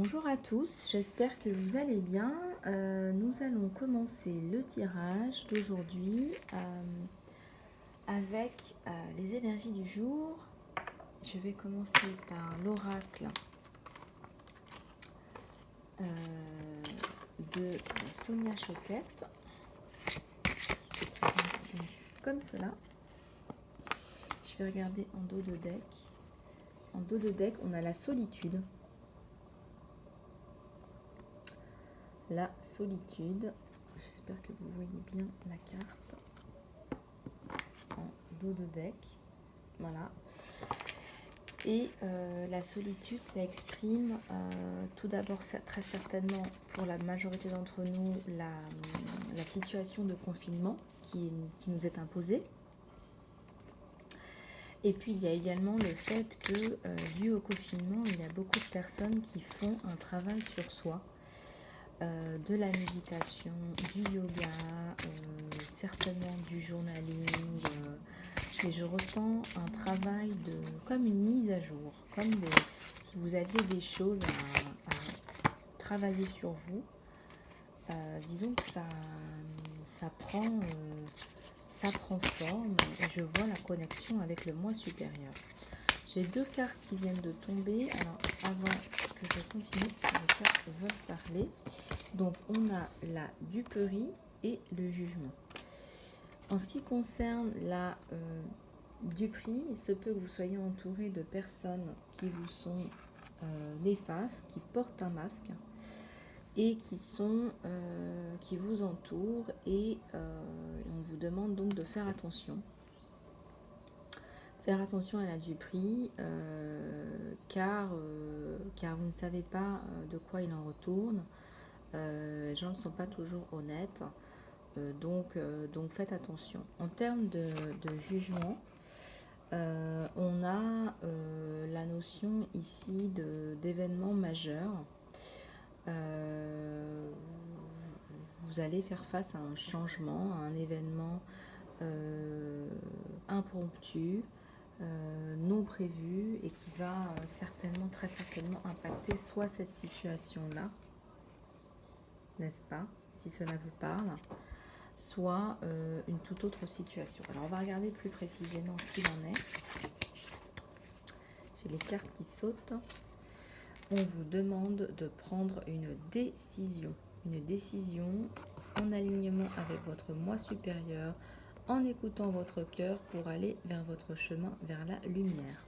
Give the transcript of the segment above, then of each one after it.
Bonjour à tous, j'espère que vous allez bien. Nous allons commencer le tirage d'aujourd'hui avec les énergies du jour. Je vais commencer par l'oracle de Sonia Choquette, qui se présente donc comme cela. Je vais regarder en dos de deck. En dos de deck, on a la solitude. La solitude. J'espère que vous voyez bien la carte en dos de deck. Voilà. Et la solitude, ça exprime tout d'abord très certainement pour la majorité d'entre nous la situation de confinement qui nous est imposée. Et puis il y a également le fait que dû au confinement, il y a beaucoup de personnes qui font un travail sur soi. De la méditation, du yoga, certainement du journaling, et je ressens un travail comme une mise à jour, si vous aviez des choses à travailler sur vous. Disons que ça prend forme et je vois la connexion avec le moi supérieur. J'ai deux cartes qui viennent de tomber. Alors avant que je continue, si les cartes veulent parler. Donc on a la duperie et le jugement. En ce qui concerne la duperie, il se peut que vous soyez entouré de personnes qui vous sont néfastes, qui portent un masque et qui vous entourent et on vous demande donc de faire attention. Faire attention à la duperie car vous ne savez pas de quoi il en retourne. Les gens ne sont pas toujours honnêtes, donc faites attention. En termes de jugement, on a la notion ici d'événements majeurs. Vous allez faire face à un changement, à un événement impromptu, non prévu et qui va très certainement impacter soit cette situation-là, n'est-ce pas, si cela vous parle, soit une toute autre situation. Alors on va regarder plus précisément ce qu'il en est. J'ai les cartes qui sautent. On vous demande de prendre une décision en alignement avec votre moi supérieur, en écoutant votre cœur pour aller vers votre chemin, vers la lumière.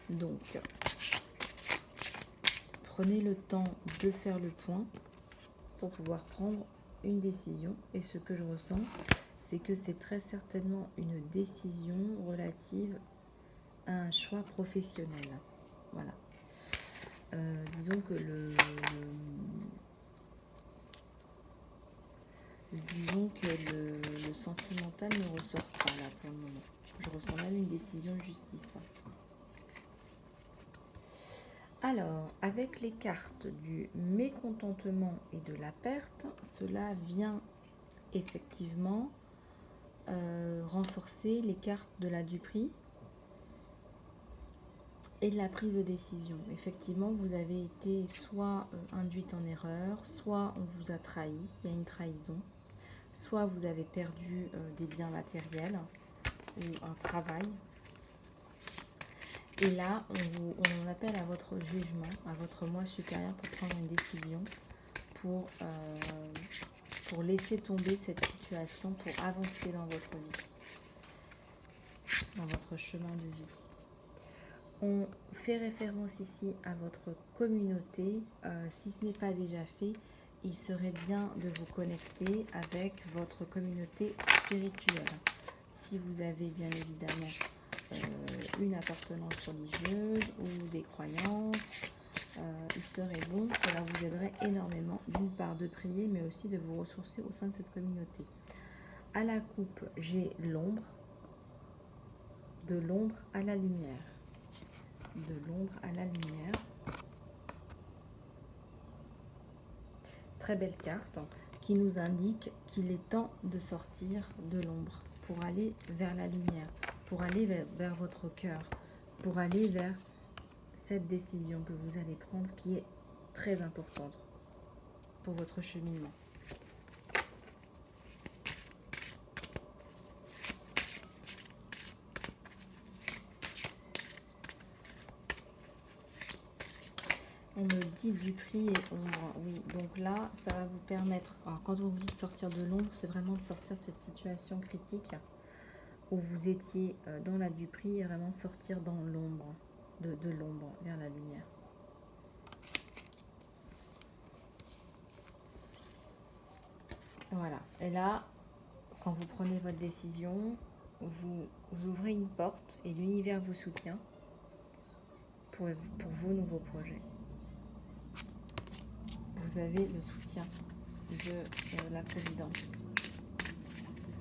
Donc, prenez le temps de faire le point pour pouvoir prendre une décision. Et ce que je ressens, c'est que c'est très certainement une décision relative à un choix professionnel. Voilà. Disons que le sentimental ne ressort pas là pour le moment. Je ressens même une décision de justice. Alors, avec les cartes du mécontentement et de la perte, cela vient effectivement renforcer les cartes de la duperie et de la prise de décision. Effectivement, vous avez été soit induite en erreur, soit on vous a trahi, il y a une trahison, soit vous avez perdu des biens matériels ou un travail. Et là, on en appelle à votre jugement, à votre moi supérieur pour prendre une décision, pour laisser tomber cette situation, pour avancer dans votre vie, dans votre chemin de vie. On fait référence ici à votre communauté. Si ce n'est pas déjà fait, il serait bien de vous connecter avec votre communauté spirituelle. Si vous avez bien évidemment une appartenance religieuse ou des croyances, il serait bon, cela vous aiderait énormément d'une part de prier mais aussi de vous ressourcer au sein de cette communauté. À la coupe, j'ai l'ombre, de l'ombre à la lumière, de l'ombre à la lumière. Très belle carte qui nous indique qu'il est temps de sortir de l'ombre pour aller vers la lumière, pour aller vers votre cœur, pour aller vers cette décision que vous allez prendre qui est très importante pour votre cheminement. On me dit du prix et ombre. Oui, donc là, ça va vous permettre, alors quand on vous dit de sortir de l'ombre, c'est vraiment de sortir de cette situation critique où vous étiez dans la duperie et vraiment sortir dans l'ombre, de l'ombre vers la lumière. Voilà. Et là, quand vous prenez votre décision, vous ouvrez une porte et l'univers vous soutient pour vos nouveaux projets. Vous avez le soutien de la Providence.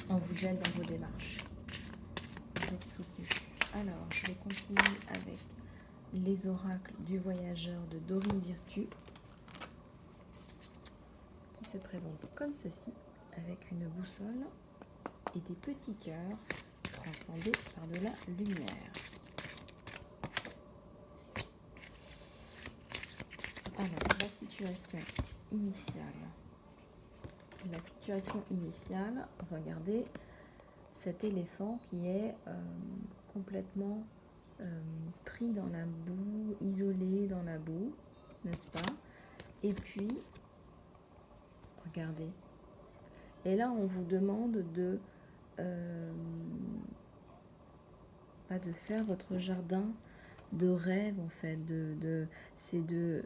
On vous aide dans vos démarches. Vous êtes soutenu. Alors, je vais continuer avec les oracles du voyageur de Dorine Virtue qui se présente comme ceci, avec une boussole et des petits cœurs transcendés par de la lumière. Alors, la situation initiale. La situation initiale, regardez cet éléphant qui est complètement pris dans la boue, isolé dans la boue, n'est-ce pas? Et puis, regardez. Et là, on vous demande de faire votre jardin de rêve, en fait. C'est de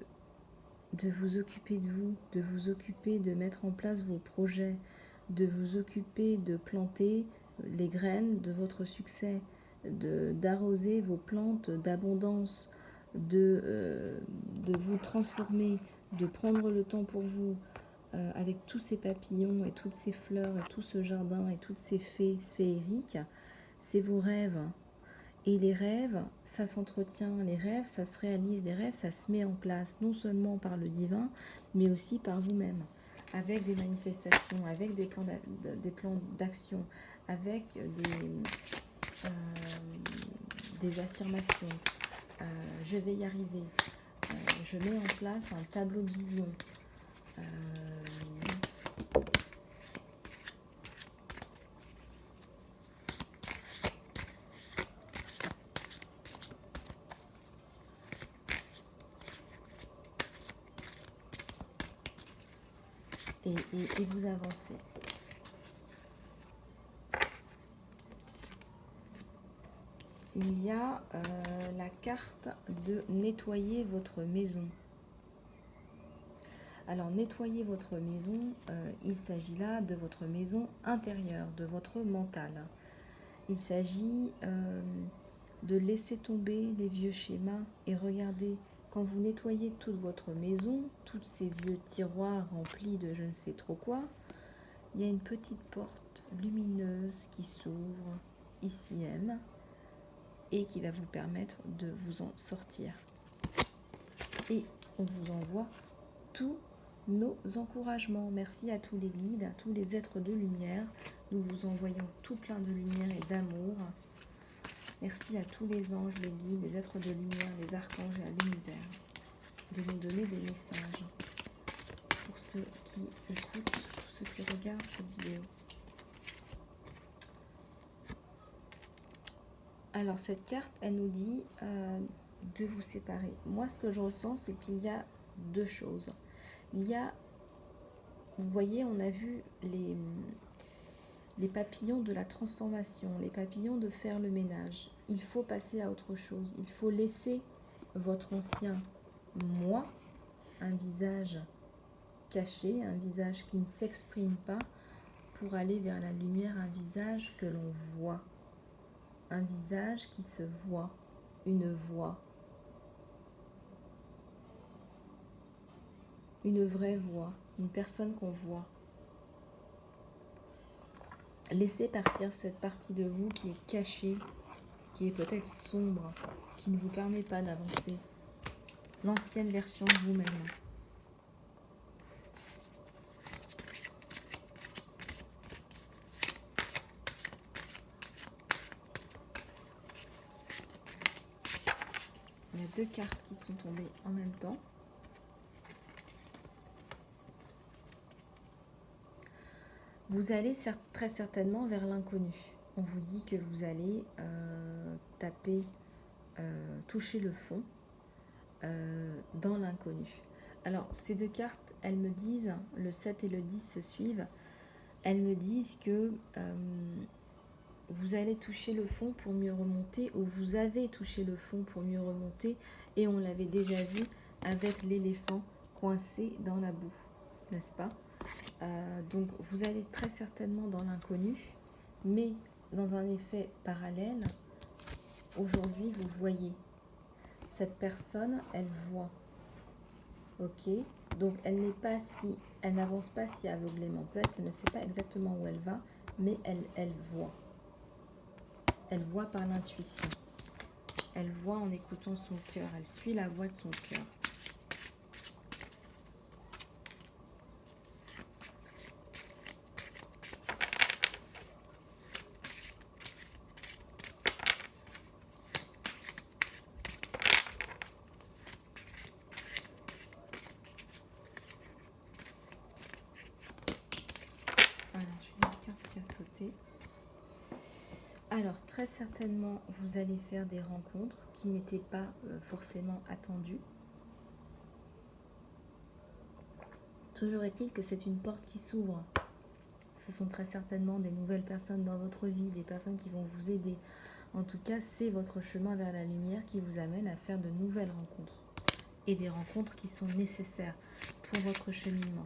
vous occuper de vous, de vous occuper de mettre en place vos projets, de vous occuper de planter les graines de votre succès, d'arroser vos plantes d'abondance, de vous transformer, de prendre le temps pour vous, avec tous ces papillons et toutes ces fleurs et tout ce jardin et toutes ces fées féeriques. C'est vos rêves. Et les rêves, ça s'entretient, les rêves, ça se réalise, les rêves, ça se met en place, non seulement par le divin, mais aussi par vous-même, avec des manifestations, avec des plans d'action, avec des affirmations. Je vais y arriver. Je mets en place un tableau de vision. Et vous avancez. Il y a la carte de nettoyer votre maison. Alors, nettoyer votre maison, il s'agit là de votre maison intérieure, de votre mental. Il s'agit de laisser tomber les vieux schémas et regardez, quand vous nettoyez toute votre maison, tous ces vieux tiroirs remplis de je ne sais trop quoi, il y a une petite porte lumineuse qui s'ouvre ici même et qui va vous permettre de vous en sortir. Et on vous envoie tous nos encouragements. Merci à tous les guides, à tous les êtres de lumière. Nous vous envoyons tout plein de lumière et d'amour. Merci à tous les anges, les guides, les êtres de lumière, les archanges et à l'univers de nous donner des messages pour ceux qui écoutent, pour ceux qui regardent cette vidéo. Alors cette carte, elle nous dit de vous séparer. Moi, ce que je ressens, c'est qu'il y a deux choses. Il y a, vous voyez, on a vu les papillons de la transformation, les papillons de faire le ménage. Il faut passer à autre chose. Il faut laisser votre ancien moi, un visage caché, un visage qui ne s'exprime pas, pour aller vers la lumière, un visage que l'on voit. Un visage qui se voit, une voix, une vraie voix, une personne qu'on voit. Laissez partir cette partie de vous qui est cachée, qui est peut-être sombre, qui ne vous permet pas d'avancer. L'ancienne version de vous-même. Il y a 2 cartes qui sont tombées en même temps. Vous allez très certainement vers l'inconnu. On vous dit que vous allez toucher le fond dans l'inconnu. Alors, ces 2 cartes, elles me disent, le 7 et le 10 se suivent, elles me disent que vous allez toucher le fond pour mieux remonter, ou vous avez touché le fond pour mieux remonter, et on l'avait déjà vu avec l'éléphant coincé dans la boue, n'est-ce pas? Donc vous allez très certainement dans l'inconnu, mais dans un effet parallèle, aujourd'hui vous voyez. Cette personne, elle voit. Ok? Donc elle n'avance pas si aveuglément. Peut-être elle ne sait pas exactement où elle va, mais elle voit. Elle voit par l'intuition. Elle voit en écoutant son cœur. Elle suit la voix de son cœur. Voilà, j'ai une carte qui a sauté. Alors, très certainement, vous allez faire des rencontres qui n'étaient pas forcément attendues. Toujours est-il que c'est une porte qui s'ouvre. Ce sont très certainement des nouvelles personnes dans votre vie, des personnes qui vont vous aider. En tout cas, c'est votre chemin vers la lumière qui vous amène à faire de nouvelles rencontres. Et des rencontres qui sont nécessaires pour votre cheminement.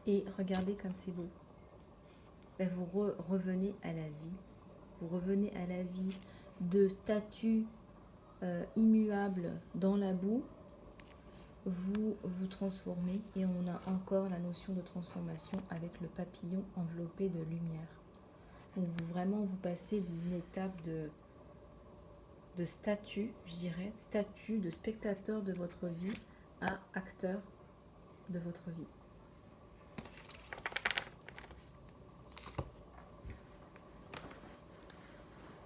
Et regardez comme c'est beau. Ben, vous revenez à la vie. Vous revenez à la vie de statues immuables dans la boue. Vous vous transformez et on a encore la notion de transformation avec le papillon enveloppé de lumière. Donc vous passez d'une étape de statut, je dirais, statut de spectateur de votre vie à acteur de votre vie.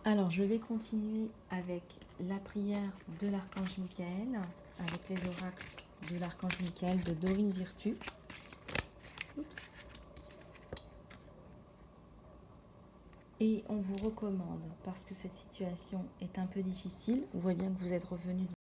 Alors, je vais continuer avec la prière de l'archange Michael, avec les oracles de l'archange Michael de Dorine Virtue. Oups. Et on vous recommande, parce que cette situation est un peu difficile, on voit bien que vous êtes revenu